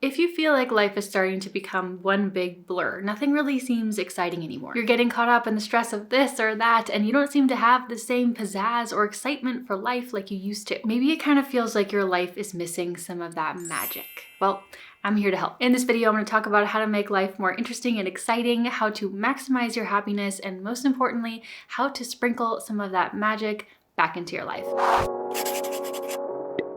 If you feel like life is starting to become one big blur, nothing really seems exciting anymore. You're getting caught up in the stress of this or that, and you don't seem to have the same pizzazz or excitement for life like you used to. Maybe it kind of feels like your life is missing some of that magic. Well, I'm here to help. In this video, I'm going to talk about how to make life more interesting and exciting, how to maximize your happiness, and most importantly, how to sprinkle some of that magic back into your life.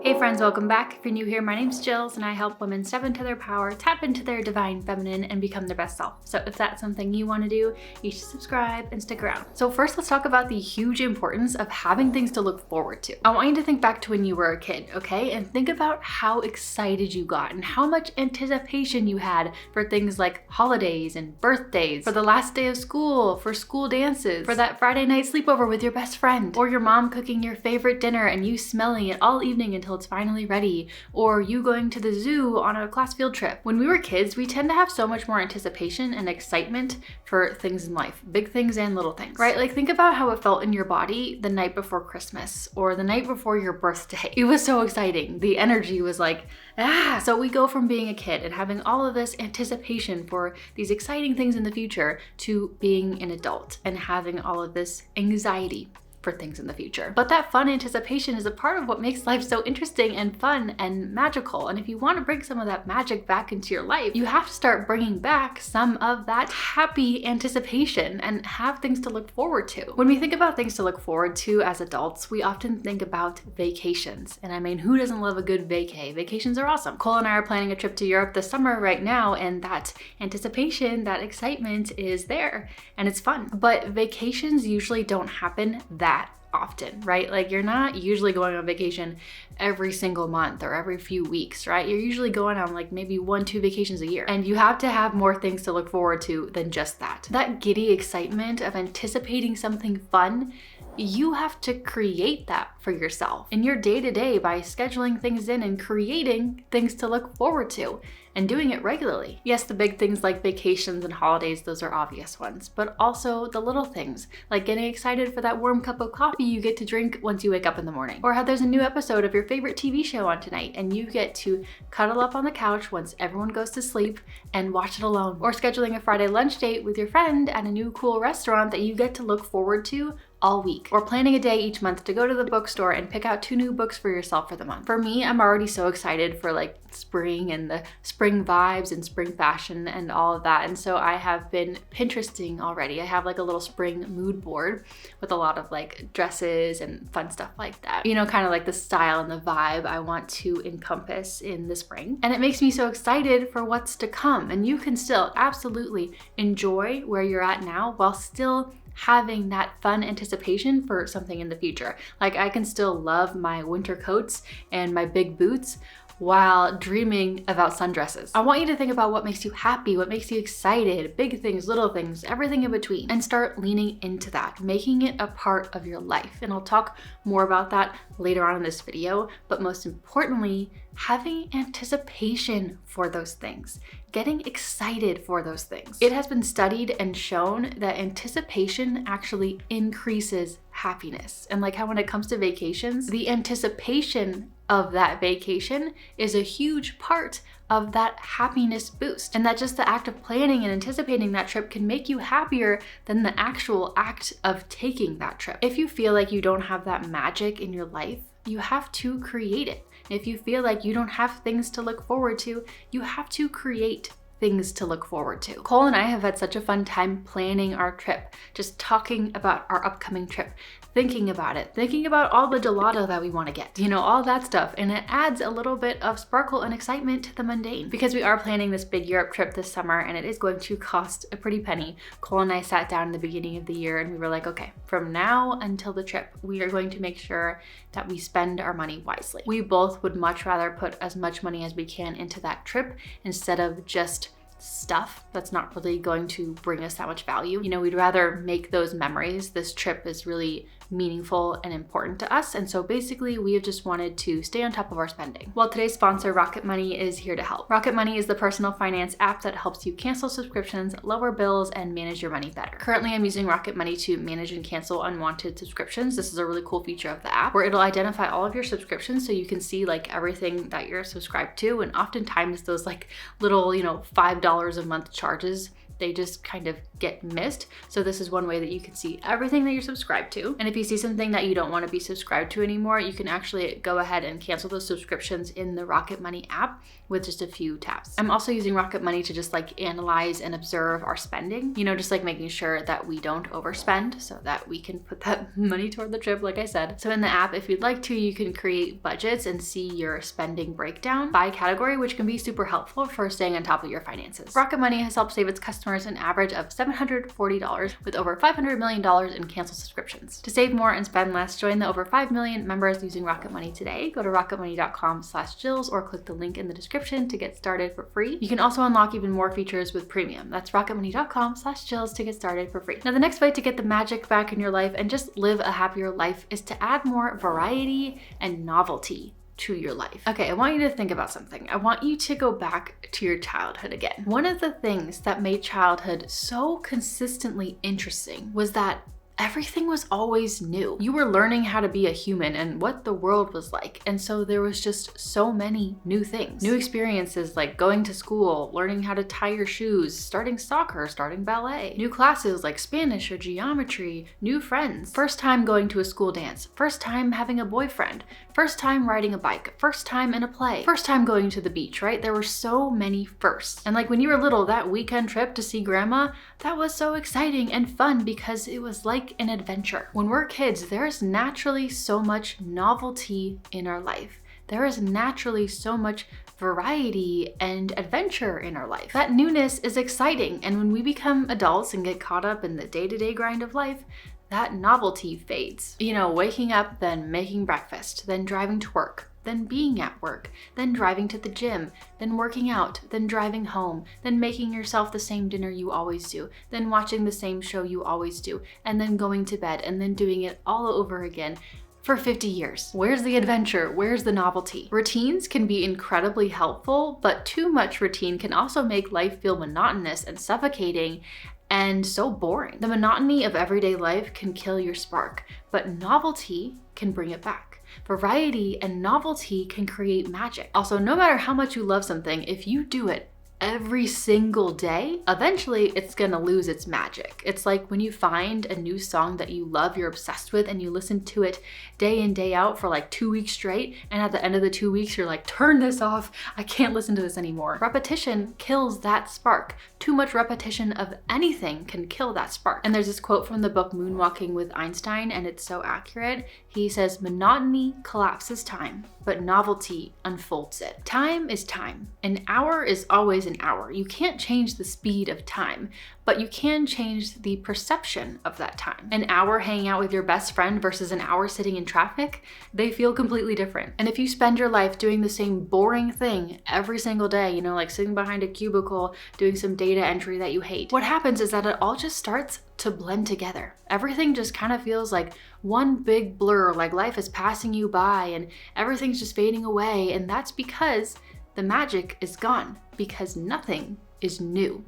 Hey friends, welcome back. If you're new here, my name's Jillz and I help women step into their power, tap into their divine feminine, and become their best self. So if that's something you want to do, you should subscribe and stick around. So first, let's talk about the huge importance of having things to look forward to. I want you to think back to when you were a kid, okay? And think about how excited you got and how much anticipation you had for things like holidays and birthdays, for the last day of school, for school dances, for that Friday night sleepover with your best friend, or your mom cooking your favorite dinner and you smelling it all evening until it's finally ready, or you going to the zoo on a class field trip. When we were kids, we tend to have so much more anticipation and excitement for things in life, big things and little things, right? Like think about how it felt in your body the night before Christmas or the night before your birthday. It was so exciting. The energy was like, ah! So we go from being a kid and having all of this anticipation for these exciting things in the future to being an adult and having all of this anxiety for things in the future. But that fun anticipation is a part of what makes life so interesting and fun and magical. And if you want to bring some of that magic back into your life, you have to start bringing back some of that happy anticipation and have things to look forward to. When we think about things to look forward to as adults, we often think about vacations. And I mean, who doesn't love a good vacay? Vacations are awesome. Cole and I are planning a trip to Europe this summer right now, and that anticipation, that excitement is there and it's fun. But vacations usually don't happen that often, right? Like you're not usually going on vacation every single month or every few weeks, right? You're usually going on like maybe 1-2 vacations a year. And you have to have more things to look forward to than just that. That giddy excitement of anticipating something fun, you have to create that for yourself in your day-to-day by scheduling things in and creating things to look forward to and doing it regularly. Yes, the big things like vacations and holidays, those are obvious ones, but also the little things like getting excited for that warm cup of coffee you get to drink once you wake up in the morning, or how there's a new episode of your favorite TV show on tonight and you get to cuddle up on the couch once everyone goes to sleep and watch it alone, or scheduling a Friday lunch date with your friend at a new cool restaurant that you get to look forward to all week, or planning a day each month to go to the bookstore and pick out 2 new books for yourself for the month. For me, I'm already so excited for like spring and the spring vibes and spring fashion and all of that. And so I have been Pinteresting already. I have like a little spring mood board with a lot of like dresses and fun stuff like that. You know, kind of like the style and the vibe I want to encompass in the spring. And it makes me so excited for what's to come. And you can still absolutely enjoy where you're at now while still having that fun anticipation for something in the future. Like I can still love my winter coats and my big boots while dreaming about sundresses. I want you to think about what makes you happy, what makes you excited, big things, little things, everything in between, and start leaning into that, making it a part of your life. And I'll talk more about that later on in this video, but most importantly, having anticipation for those things, getting excited for those things. It has been studied and shown that anticipation actually increases happiness. And like how when it comes to vacations, the anticipation of that vacation is a huge part of that happiness boost. And that just the act of planning and anticipating that trip can make you happier than the actual act of taking that trip. If you feel like you don't have that magic in your life, you have to create it. If you feel like you don't have things to look forward to, you have to create things to look forward to. Cole and I have had such a fun time planning our trip, just talking about our upcoming trip, thinking about it, thinking about all the gelato that we want to get, you know, all that stuff. And it adds a little bit of sparkle and excitement to the mundane because we are planning this big Europe trip this summer and it is going to cost a pretty penny. Cole and I sat down in the beginning of the year and we were like, okay, from now until the trip, we are going to make sure that we spend our money wisely. We both would much rather put as much money as we can into that trip instead of just stuff that's not really going to bring us that much value. You know, we'd rather make those memories. This trip is really meaningful and important to us. And so basically we have just wanted to stay on top of our spending. Well, today's sponsor, Rocket Money, is here to help. Rocket Money is the personal finance app that helps you cancel subscriptions, lower bills, and manage your money better. Currently, I'm using Rocket Money to manage and cancel unwanted subscriptions. This is a really cool feature of the app where it'll identify all of your subscriptions so you can see like everything that you're subscribed to. And oftentimes those like little, $5 a month charges, they just kind of get missed. So this is one way that you can see everything that you're subscribed to. And if you see something that you don't want to be subscribed to anymore, you can actually go ahead and cancel those subscriptions in the Rocket Money app with just a few taps. I'm also using Rocket Money to just like analyze and observe our spending, just like making sure that we don't overspend so that we can put that money toward the trip, like I said. So in the app, if you'd like to, you can create budgets and see your spending breakdown by category, which can be super helpful for staying on top of your finances. Rocket Money has helped save its customers an average of $740 with over $500 million in canceled subscriptions. To save more and spend less, join the over 5 million members using Rocket Money today. Go to rocketmoney.com/Jillz or click the link in the description to get started for free. You can also unlock even more features with premium. That's rocketmoney.com/Jillz to get started for free. Now, the next way to get the magic back in your life and just live a happier life is to add more variety and novelty to your life. Okay, I want you to think about something. I want you to go back to your childhood again. One of the things that made childhood so consistently interesting was that everything was always new. You were learning how to be a human and what the world was like. And so there was just so many new things. New experiences like going to school, learning how to tie your shoes, starting soccer, starting ballet. New classes like Spanish or geometry, new friends. First time going to a school dance. First time having a boyfriend. First time riding a bike. First time in a play. First time going to the beach, right? There were so many firsts. And like when you were little, that weekend trip to see grandma, that was so exciting and fun because it was like an adventure. When we're kids, there's naturally so much novelty in our life. There is naturally so much variety and adventure in our life. That newness is exciting. And when we become adults and get caught up in the day-to-day grind of life, that novelty fades. Waking up, then making breakfast, then driving to work, then being at work, then driving to the gym, then working out, then driving home, then making yourself the same dinner you always do, then watching the same show you always do, and then going to bed, and then doing it all over again for 50 years. Where's the adventure? Where's the novelty? Routines can be incredibly helpful, but too much routine can also make life feel monotonous and suffocating and so boring. The monotony of everyday life can kill your spark, but novelty can bring it back. Variety and novelty can create magic. Also, no matter how much you love something, if you do it every single day, eventually it's gonna lose its magic. It's like when you find a new song that you love, you're obsessed with, and you listen to it day in, day out for like 2 weeks straight, and at the end of the 2 weeks, you're like, turn this off, I can't listen to this anymore. Repetition kills that spark. Too much repetition of anything can kill that spark. And there's this quote from the book Moonwalking with Einstein, and it's so accurate. He says, monotony collapses time, but novelty unfolds it. Time is time. An hour is always an hour. You can't change the speed of time, but you can change the perception of that time. An hour hanging out with your best friend versus an hour sitting in traffic, they feel completely different. And if you spend your life doing the same boring thing every single day, like sitting behind a cubicle, doing some data entry that you hate, what happens is that it all just starts to blend together. Everything just kind of feels like one big blur, like life is passing you by and everything's just fading away. And that's because the magic is gone, because nothing is new.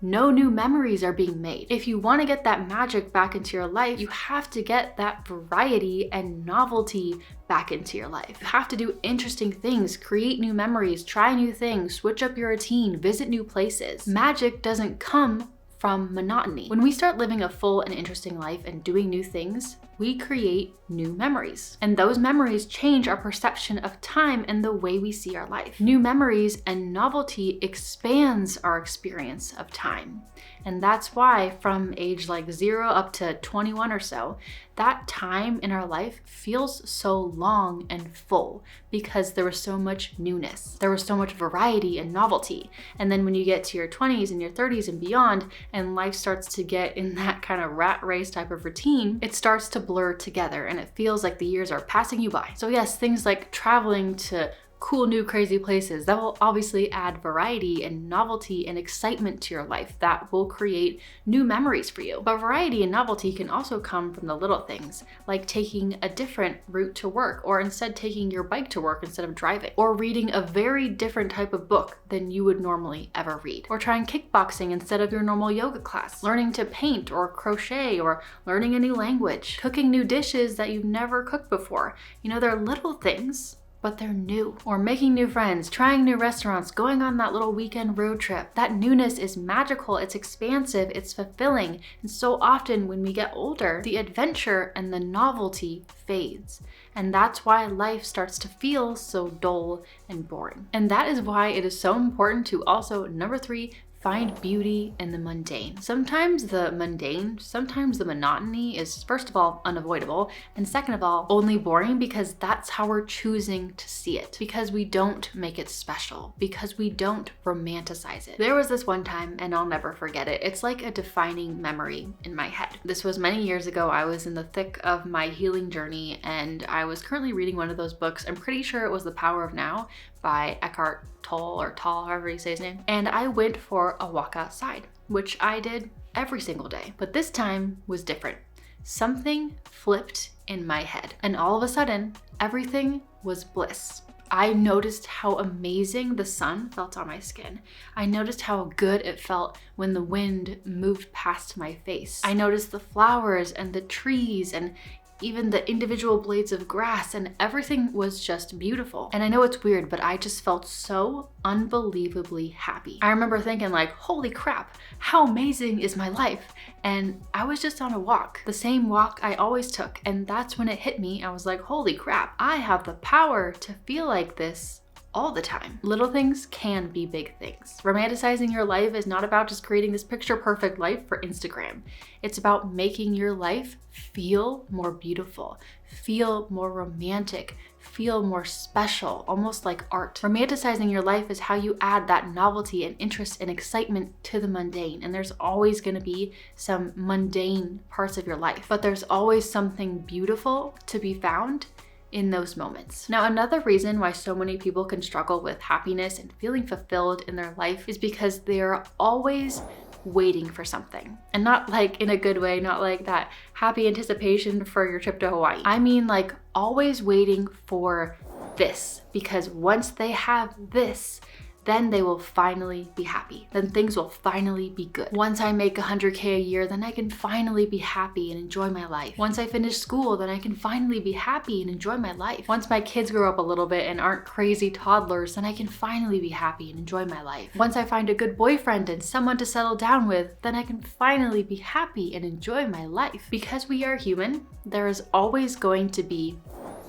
No new memories are being made. If you want to get that magic back into your life, you have to get that variety and novelty back into your life. You have to do interesting things, create new memories, try new things, switch up your routine, visit new places. Magic doesn't come from monotony. When we start living a full and interesting life and doing new things, we create new memories. And those memories change our perception of time and the way we see our life. New memories and novelty expands our experience of time. And that's why from age like 0 up to 21 or so, that time in our life feels so long and full because there was so much newness. There was so much variety and novelty. And then when you get to your 20s and your 30s and beyond, and life starts to get in that kind of rat race type of routine, it starts to blur together and it feels like the years are passing you by. So yes, things like traveling to cool new crazy places. That will obviously add variety and novelty and excitement to your life. That will create new memories for you. But variety and novelty can also come from the little things, like taking a different route to work, or instead taking your bike to work instead of driving, or reading a very different type of book than you would normally ever read, or trying kickboxing instead of your normal yoga class, learning to paint or crochet, or learning a new language, cooking new dishes that you've never cooked before. You know, they're little things, but they're new. Or making new friends, trying new restaurants, going on that little weekend road trip. That newness is magical, it's expansive, it's fulfilling. And so often when we get older, the adventure and the novelty fades. And that's why life starts to feel so dull and boring. And that is why it is so important to also, number 3, find beauty in the mundane. Sometimes the mundane, sometimes the monotony is, first of all, unavoidable, and second of all, only boring because that's how we're choosing to see it. Because we don't make it special. Because we don't romanticize it. There was this one time, and I'll never forget it. It's like a defining memory in my head. This was many years ago. I was in the thick of my healing journey, and I was currently reading one of those books. I'm pretty sure it was The Power of Now by Eckhart Tolle, or Tolle, however you say his name. And I went for a walk outside, which I did every single day. But this time was different. Something flipped in my head, and all of a sudden, everything was bliss. I noticed how amazing the sun felt on my skin. I noticed how good it felt when the wind moved past my face. I noticed the flowers and the trees and even the individual blades of grass, and everything was just beautiful. And I know it's weird, but I just felt so unbelievably happy. I remember thinking like, holy crap, how amazing is my life? And I was just on a walk, the same walk I always took. And that's when it hit me. I was like, holy crap, I have the power to feel like this all the time. Little things can be big things. Romanticizing your life is not about just creating this picture perfect life for Instagram. It's about making your life feel more beautiful, feel more romantic, feel more special, almost like art. Romanticizing your life is how you add that novelty and interest and excitement to the mundane. And there's always going to be some mundane parts of your life, but there's always something beautiful to be found in those moments. Now, another reason why so many people can struggle with happiness and feeling fulfilled in their life is because they're always waiting for something. And not like in a good way, not like that happy anticipation for your trip to Hawaii. I mean like always waiting for this, because once they have this, then they will finally be happy. Then things will finally be good. Once I make 100K a year, then I can finally be happy and enjoy my life. Once I finish school, then I can finally be happy and enjoy my life. Once my kids grow up a little bit and aren't crazy toddlers, then I can finally be happy and enjoy my life. Once I find a good boyfriend and someone to settle down with, then I can finally be happy and enjoy my life. Because we are human, there is always going to be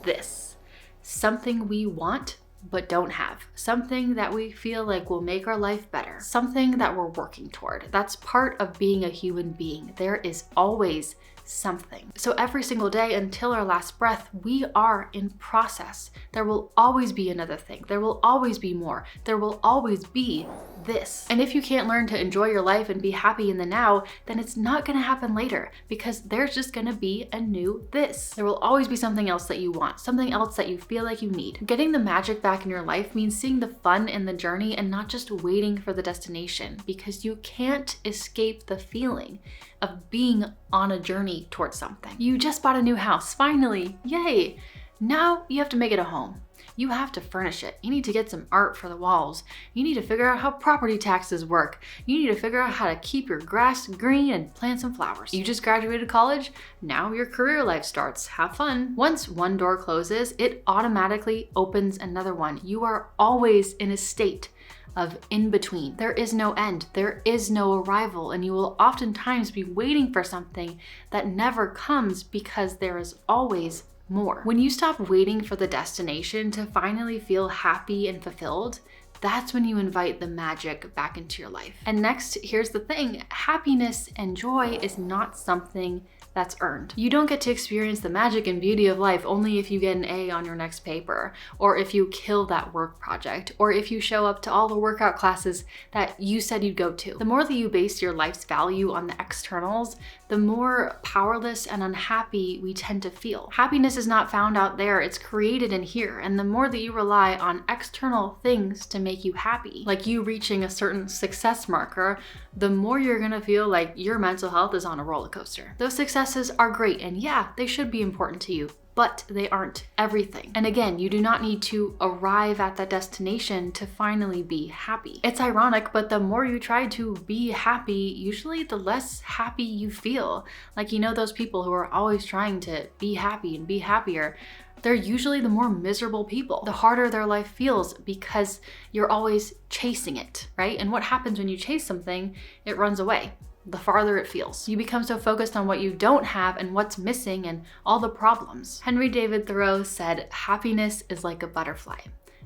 this. Something we want but don't have. Something that we feel like will make our life better. Something that we're working toward. That's part of being a human being. There is always something. So every single day until our last breath, we are in process. There will always be another thing. There will always be more. There will always be this. And if you can't learn to enjoy your life and be happy in the now, then it's not going to happen later, because there's just going to be a new this. There will always be something else that you want, something else that you feel like you need. Getting the magic back in your life means seeing the fun in the journey and not just waiting for the destination, because you can't escape the feeling of being on a journey towards something. You just bought a new house, finally, yay! Now you have to make it a home. You have to furnish it. You need to get some art for the walls. You need to figure out how property taxes work. You need to figure out how to keep your grass green and plant some flowers. You just graduated college. Now your career life starts. Have fun. Once one door closes, it automatically opens another one. You are always in a state of in between. There is no end. There is no arrival, and you will oftentimes be waiting for something that never comes because there is always more. When you stop waiting for the destination to finally feel happy and fulfilled, that's when you invite the magic back into your life. And next, here's the thing, happiness and joy is not something that's earned. You don't get to experience the magic and beauty of life only if you get an A on your next paper, or if you kill that work project, or if you show up to all the workout classes that you said you'd go to. The more that you base your life's value on the externals, the more powerless and unhappy we tend to feel. Happiness is not found out there, it's created in here. And the more that you rely on external things to make you happy, like you reaching a certain success marker, the more you're gonna feel like your mental health is on a roller coaster. Those successes are great, and yeah, they should be important to you, but they aren't everything. And again, you do not need to arrive at that destination to finally be happy. It's ironic, but the more you try to be happy, usually the less happy you feel. Like, you know, those people who are always trying to be happy and be happier, they're usually the more miserable people. The harder their life feels because you're always chasing it, right? And what happens when you chase something? It runs away. The farther it feels. You become so focused on what you don't have and what's missing and all the problems. Henry David Thoreau said, happiness is like a butterfly.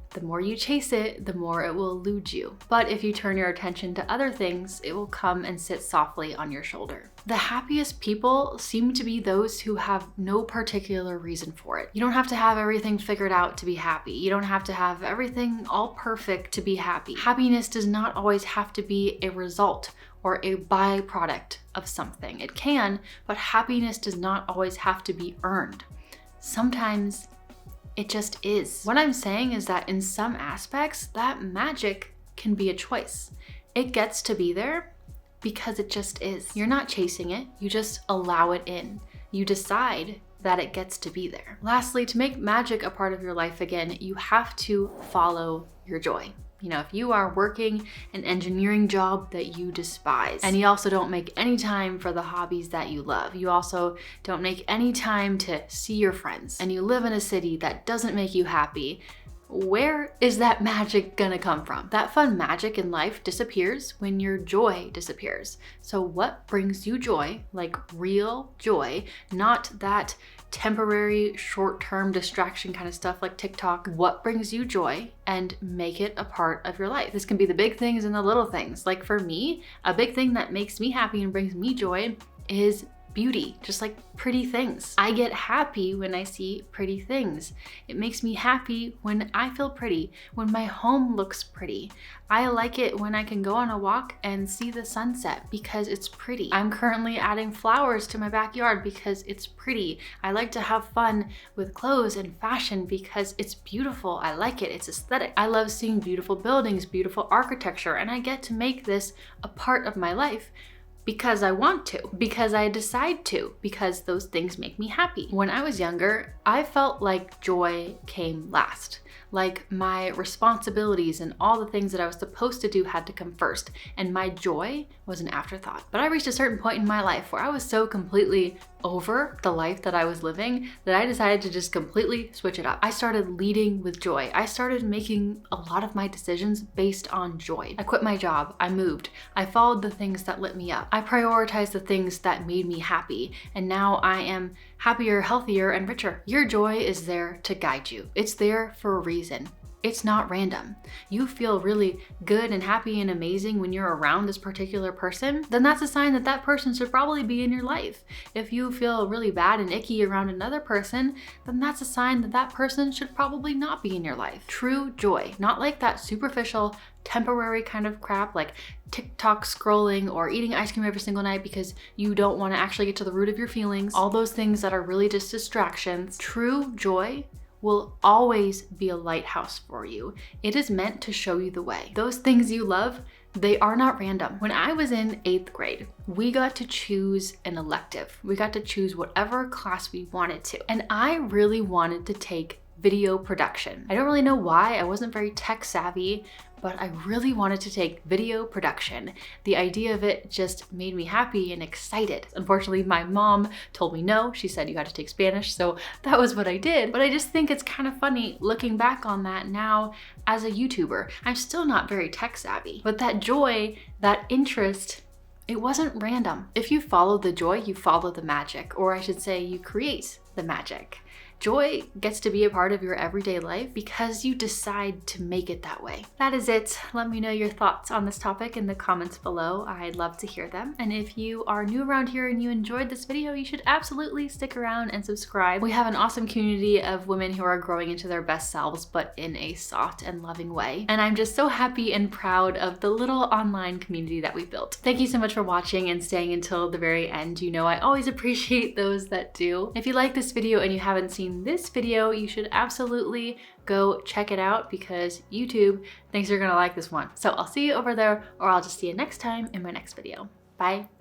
The more you chase it, the more it will elude you. But if you turn your attention to other things, it will come and sit softly on your shoulder. The happiest people seem to be those who have no particular reason for it. You don't have to have everything figured out to be happy. You don't have to have everything all perfect to be happy. Happiness does not always have to be a result or a byproduct of something. It can, but happiness does not always have to be earned. Sometimes it just is. What I'm saying is that in some aspects, that magic can be a choice. It gets to be there because it just is. You're not chasing it, you just allow it in. You decide that it gets to be there. Lastly, to make magic a part of your life again, you have to follow your joy. You know, if you are working an engineering job that you despise, and you also don't make any time for the hobbies that you love, you also don't make any time to see your friends, and you live in a city that doesn't make you happy, where is that magic gonna come from? That fun magic in life disappears when your joy disappears. So what brings you joy, like real joy, not that temporary short-term distraction kind of stuff like TikTok? What brings you joy, and make it a part of your life? This can be the big things and the little things. Like for me, a big thing that makes me happy and brings me joy is beauty, just like pretty things. I get happy when I see pretty things. It makes me happy when I feel pretty, when my home looks pretty. I like it when I can go on a walk and see the sunset because it's pretty. I'm currently adding flowers to my backyard because it's pretty. I like to have fun with clothes and fashion because it's beautiful. I like it, it's aesthetic. I love seeing beautiful buildings, beautiful architecture, and I get to make this a part of my life because I want to, because I decide to, because those things make me happy. When I was younger, I felt like joy came last. Like my responsibilities and all the things that I was supposed to do had to come first, and my joy was an afterthought. But I reached a certain point in my life where I was so completely over the life that I was living that I decided to just completely switch it up. I started leading with joy. I started making a lot of my decisions based on joy. I quit my job, I moved, I followed the things that lit me up. I prioritized the things that made me happy, and now I am happier, healthier, and richer. Your joy is there to guide you. It's there for a reason. It's not random. You feel really good and happy and amazing when you're around this particular person, then that's a sign that that person should probably be in your life. If you feel really bad and icky around another person, then that's a sign that that person should probably not be in your life. True joy, not like that superficial, temporary kind of crap like TikTok scrolling or eating ice cream every single night because you don't want to actually get to the root of your feelings. All those things that are really just distractions. True joy will always be a lighthouse for you. It is meant to show you the way. Those things you love, they are not random. When I was in 8th grade, we got to choose an elective. We got to choose whatever class we wanted to. And I really wanted to take video production. I don't really know why. I wasn't very tech savvy, but I really wanted to take video production. The idea of it just made me happy and excited. Unfortunately, my mom told me no. She said you had to take Spanish, so that was what I did. But I just think it's kind of funny looking back on that now as a YouTuber. I'm still not very tech savvy, but that joy, that interest, it wasn't random. If you follow the joy, you follow the magic, or I should say you create the magic. joy gets to be a part of your everyday life because you decide to make it that way. That is it. Let me know your thoughts on this topic in the comments below. I'd love to hear them. And if you are new around here and you enjoyed this video, you should absolutely stick around and subscribe. We have an awesome community of women who are growing into their best selves, but in a soft and loving way. And I'm just so happy and proud of the little online community that we built. Thank you so much for watching and staying until the very end. You know I always appreciate those that do. If you like this video and you haven't seen this video, you should absolutely go check it out because YouTube thinks you're gonna like this one. So I'll see you over there, or I'll just see you next time in my next video. Bye.